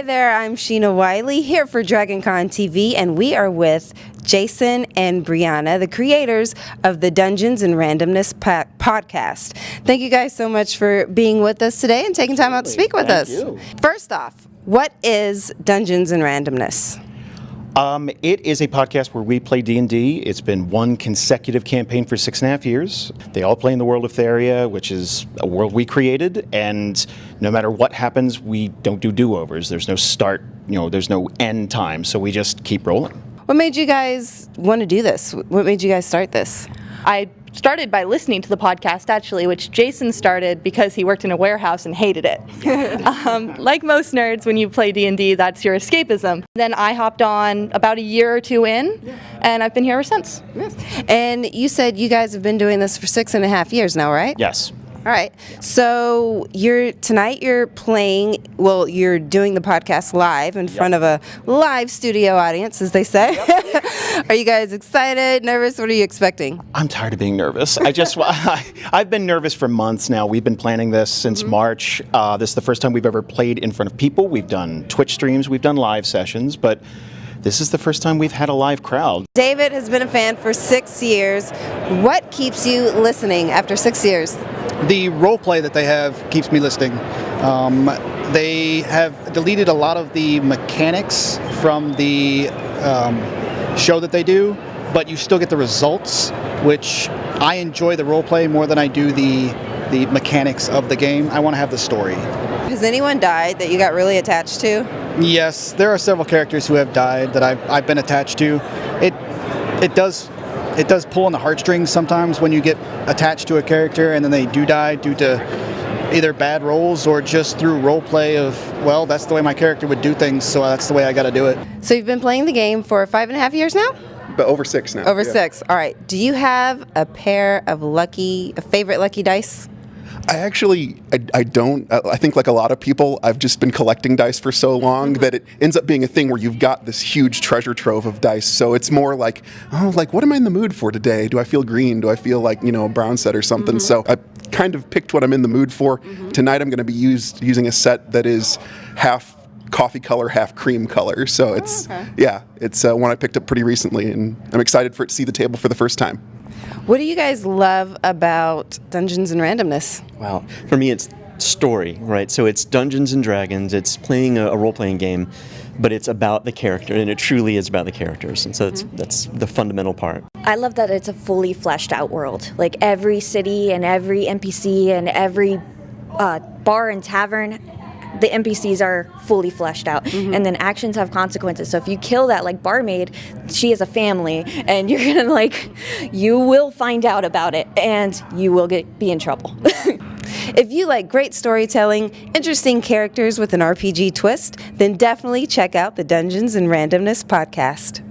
there, I'm Sheena Wiley here for DragonConTV, and we are with Jason and Brianna, the creators of the Dungeons Randomness podcast. Thank you guys so much for being with us today and taking time out to speak with us. You. First off, what is Dungeons Randomness? It is a podcast where we play D&D. It's been one consecutive campaign for 6.5 years. They all play in the world of Theria, which is a world we created, and no matter what happens, we don't do do-overs. There's no start, there's no end time, so we just keep rolling. What made you guys want to do this? What made you guys start this? I started by listening to the podcast, actually, which Jason started because he worked in a warehouse and hated it. Like most nerds, when you play D&D, that's your escapism. Then I hopped on about a year or two in, and I've been here ever since. Yes. And you said you guys have been doing this for 6.5 years now, right? Yes. All right. So tonight you're playing, you're doing the podcast live in front of a live studio audience, as they say. Are you guys excited, nervous? What are you expecting? I'm tired of being nervous. I've been nervous for months now. We've been planning this since March. This is the first time we've ever played in front of people. We've done Twitch streams, we've done live sessions, but this is the first time we've had a live crowd. David has been a fan for 6 years. What keeps you listening after 6 years? The role play that they have keeps me listening. They have deleted a lot of the mechanics from the show that they do, but you still get the results, which I enjoy the role play more than I do the mechanics of the game. I want to have the story. Has anyone died that you got really attached to? Yes, there are several characters who have died that I've been attached to. It does pull on the heartstrings sometimes when you get attached to a character and then they do die due to either bad rolls or just through role play of, well, that's the way my character would do things, so that's the way I got to do it. So you've been playing the game for 5.5 years now? But over 6 now. Over 6. All right. Do you have a pair of favorite lucky dice? I don't. I think like a lot of people, I've just been collecting dice for so long that it ends up being a thing where you've got this huge treasure trove of dice. So it's more like, what am I in the mood for today? Do I feel green? Do I feel like, a brown set or something? So I kind of picked what I'm in the mood for. Tonight I'm going to be using a set that is half coffee color, half cream color. So it's, it's one I picked up pretty recently, and I'm excited for it to see the table for the first time. What do you guys love about Dungeons Randomness? Well, for me it's story, right? So it's Dungeons and Dragons, it's playing a role-playing game, but it's about the character, and it truly is about the characters, and so that's the fundamental part. I love that it's a fully fleshed out world. Like every city and every NPC and every bar and tavern, the NPCs are fully fleshed out, and then actions have consequences. So if you kill that barmaid, she has a family, and you're gonna you will find out about it, and you will be in trouble. If you like great storytelling, interesting characters with an RPG twist, then definitely check out the Dungeons Randomness podcast.